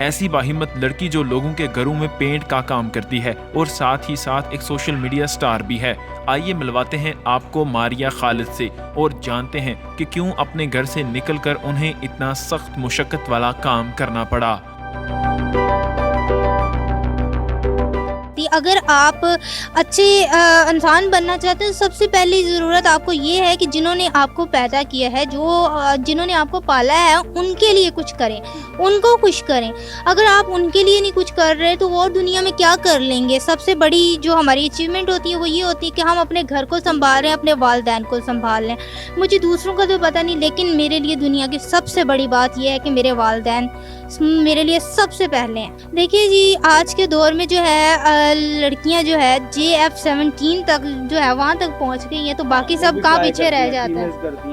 ایسی باہمت لڑکی جو لوگوں کے گھروں میں پینٹ کا کام کرتی ہے اور ساتھ ہی ساتھ ایک سوشل میڈیا سٹار بھی ہے۔ آئیے ملواتے ہیں آپ کو ماریہ خالد سے اور جانتے ہیں کہ کیوں اپنے گھر سے نکل کر انہیں اتنا سخت مشقت والا کام کرنا پڑا۔ اگر آپ اچھے انسان بننا چاہتے ہیں تو سب سے پہلی ضرورت آپ کو یہ ہے کہ جنہوں نے آپ کو پیدا کیا ہے، جنہوں نے آپ کو پالا ہے، ان کے لیے کچھ کریں، ان کو خوش کریں۔ اگر آپ ان کے لیے نہیں کچھ کر رہے تو وہ دنیا میں کیا کر لیں گے؟ سب سے بڑی جو ہماری اچیومنٹ ہوتی ہے وہ یہ ہوتی ہے کہ ہم اپنے گھر کو سنبھال لیں، اپنے والدین کو سنبھال لیں۔ مجھے دوسروں کا تو پتہ نہیں، لیکن میرے لیے دنیا کی سب سے بڑی بات یہ ہے کہ میرے والدین میرے لیے سب سے پہلے ہیں۔ دیکھیے جی، آج کے دور میں جو ہے لڑکیاں جو ہے JF-17 تک جو ہے وہاں تک پہنچ گئی ہیں، تو باقی سب کہاں پیچھے رہ جاتے ہیں؟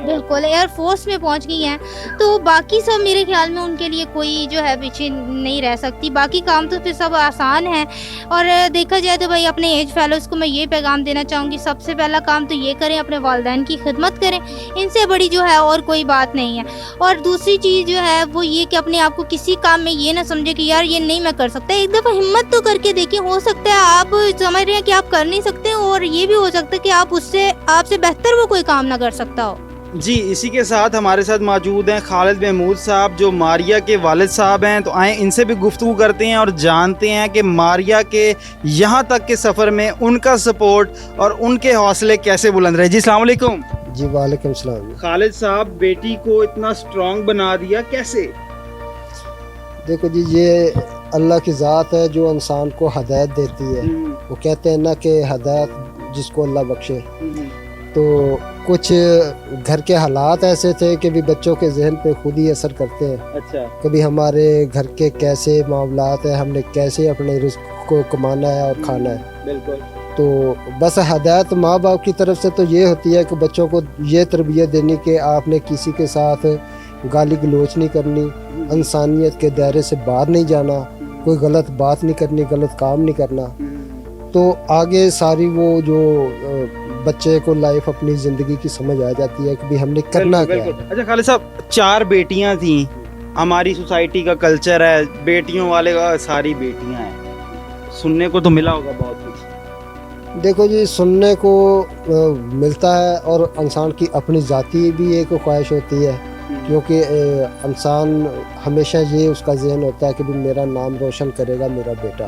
بالکل، ایئر فورس میں پہنچ گئی ہیں، تو باقی سب میرے خیال میں ان کے لیے کوئی جو ہے پیچھے نہیں رہ سکتی۔ باقی کام تو پھر سب آسان ہیں، اور دیکھا جائے تو بھائی اپنے ایج فیلوز کو میں یہ پیغام دینا چاہوں گی، سب سے پہلا کام تو یہ کریں، اپنے والدین کی خدمت کریں، ان سے بڑی جو ہے اور کوئی بات نہیں ہے۔ اور دوسری چیز جو ہے وہ یہ کہ اپنے آپ کو کسی کام میں یہ نہ سمجھے کہ یار یہ نہیں میں کر سکتا، ایک دفعہ ہمت تو کر کے دیکھیں، ہو سکتا ہے آپ سمجھ رہے ہیں کہ آپ کر نہیں سکتے، اور یہ بھی ہو سکتا ہے کہ آپ سے بہتر وہ کوئی کام نہ کر سکتا ہو۔ جی، اسی کے ساتھ ہمارے ساتھ موجود ہیں خالد محمود صاحب جو ماریہ کے والد صاحب ہیں، تو آئیں ان سے بھی گفتگو کرتے ہیں اور جانتے ہیں کہ ماریہ کے یہاں تک کے سفر میں ان کا سپورٹ اور ان کے حوصلے کیسے بلند رہے۔ جی السلام علیکم۔ جی وعلیکم السلام۔ خالد صاحب، بیٹی کو اتنا سٹرونگ بنا دیا کیسے؟ دیکھو جی، یہ اللہ کی ذات ہے جو انسان کو ہدایت دیتی ہے۔ وہ کہتے ہیں نا کہ ہدایت جس کو اللہ بخشے، تو کچھ گھر کے حالات ایسے تھے کہ بھی بچوں کے ذہن پہ خود ہی اثر کرتے ہیں۔ اچھا، کبھی ہمارے گھر کے کیسے معاملات ہیں، ہم نے کیسے اپنے رزق کو کمانا ہے اور کھانا ہے۔ بالکل۔ تو بس ہدایت ماں باپ کی طرف سے تو یہ ہوتی ہے کہ بچوں کو یہ تربیت دینی کہ آپ نے کسی کے ساتھ گالی گلوچ نہیں کرنی، انسانیت کے دائرے سے باہر نہیں جانا، کوئی غلط بات نہیں کرنی، غلط کام نہیں کرنا۔ تو آگے ساری وہ جو بچے کو لائف اپنی زندگی کی سمجھ آ جاتی ہے کہ بھی ہم نے کرنا کیا ہے۔ اچھا خالد صاحب، 4 بیٹیاں تھیں، ہماری سوسائٹی کا کلچر ہے بیٹیوں والے کا، ساری بیٹیاں ہیں، سننے کو تو ملا ہوگا بہت کچھ۔ دیکھو جی، سننے کو ملتا ہے، اور انسان کی اپنی ذاتی بھی ایک خواہش ہوتی ہے، کیونکہ انسان ہمیشہ یہ اس کا ذہن ہوتا ہے کہ بھی میرا نام روشن کرے گا میرا بیٹا،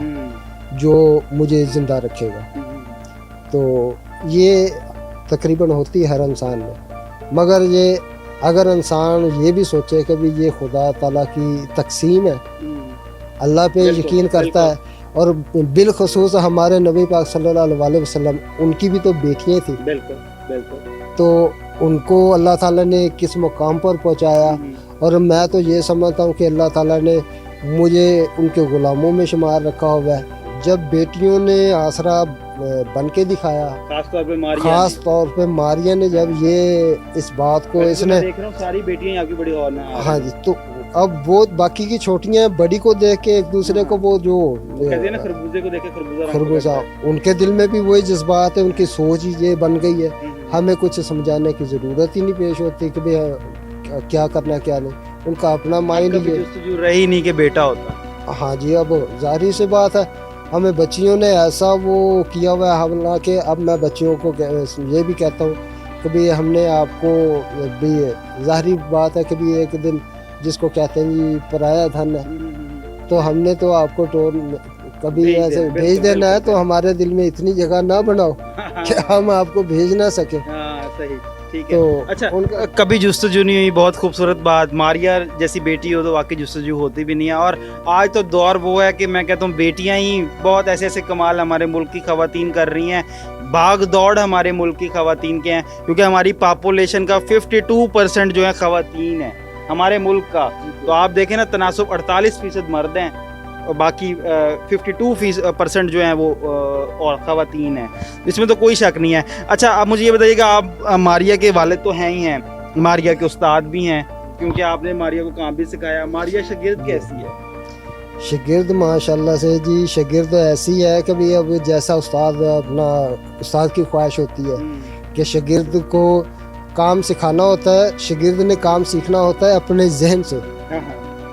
جو مجھے زندہ رکھے گا۔ تو یہ تقریباً ہوتی ہے ہر انسان میں، مگر یہ اگر انسان یہ بھی سوچے کہ بھی یہ خدا تعالیٰ کی تقسیم ہے، اللہ پہ یقین کرتا ہے، اور بالخصوص ہمارے نبی پاک صلی اللہ علیہ وسلم، ان کی بھی تو بیٹیاں تھیں، تو ان کو اللہ تعالیٰ نے کس مقام پر پہنچایا۔ اور میں تو یہ سمجھتا ہوں کہ اللہ تعالیٰ نے مجھے ان کے غلاموں میں شمار رکھا ہوا ہے۔ جب بیٹیوں نے آسرا بن کے دکھایا، خاص طور پہ ماریہ نے، جب یہ اس بات کو اس نے دیکھ رہا ہوں ساری بیٹیاں آپ کی بڑی اور نہ، ہاں جی، تو اب وہ باقی کی چھوٹیاں بڑی کو دیکھ کے ایک دوسرے کو وہ جو کہتے ہیں نا خربوزے کو دیکھ کے خربوزہ، ان کے دل میں بھی وہی جذبات ہے، ان کی سوچ ہی یہ بن گئی ہے۔ ہمیں کچھ سمجھانے کی ضرورت ہی نہیں پیش ہوتی کہ بھئی کیا کرنا کیا نہیں، ان کا اپنا مائنڈ ہی ہے۔ رہی نہیں کہ بیٹا ہوتا۔ ہاں جی، اب ظاہری سی بات ہے، ہمیں بچیوں نے ایسا وہ کیا ہوا ہے، حالانکہ اب میں بچیوں کو یہ بھی کہتا ہوں کہ بھی ہم نے آپ کو بھی، ظاہری بات ہے کہ بھی ایک دن جس کو کہتے ہیں جی پرایا دھن ہے، تو ہم نے تو آپ کو کبھی ایسے بھیج دینا ہے، تو ہمارے دل میں اتنی جگہ نہ بناؤ کہ ہم آپ کو بھیج نہ سکیں۔ صحیح، ٹھیک ہے۔ اچھا، کبھی جستجو نہیں ہوئی؟ بہت خوبصورت بات، ماریہ جیسی بیٹی ہو تو واقعی جستجو ہوتی بھی نہیں ہے، اور آج تو دور وہ ہے کہ میں کہتا ہوں بیٹیاں ہی بہت ایسے ایسے کمال ہمارے ملک کی خواتین کر رہی ہیں، بھاگ دوڑ ہمارے ملک کی خواتین کے ہیں، کیونکہ ہماری پاپولیشن کا 52% جو ہے خواتین ہیں ہمارے ملک کا، تو آپ دیکھیں نا تناسب 48% مرد ہیں اور باقی 52% جو ہیں وہ اور خواتین ہیں، اس میں تو کوئی شک نہیں ہے۔ اچھا، آپ مجھے یہ بتائیے کہ آپ ماریہ کے والد تو ہیں ہی ہیں، ماریہ کے استاد بھی ہیں، کیونکہ آپ نے ماریہ کو کام بھی سکھایا، ماریہ شاگرد کیسی ہے؟ شاگرد ماشاءاللہ سے جی، شاگرد ایسی ہے کہ بھی اب جیسا استاد اپنا استاد کی خواہش ہوتی ہے کہ شاگرد کو کام سکھانا ہوتا ہے، شاگرد نے کام سیکھنا ہوتا ہے اپنے ذہن سے،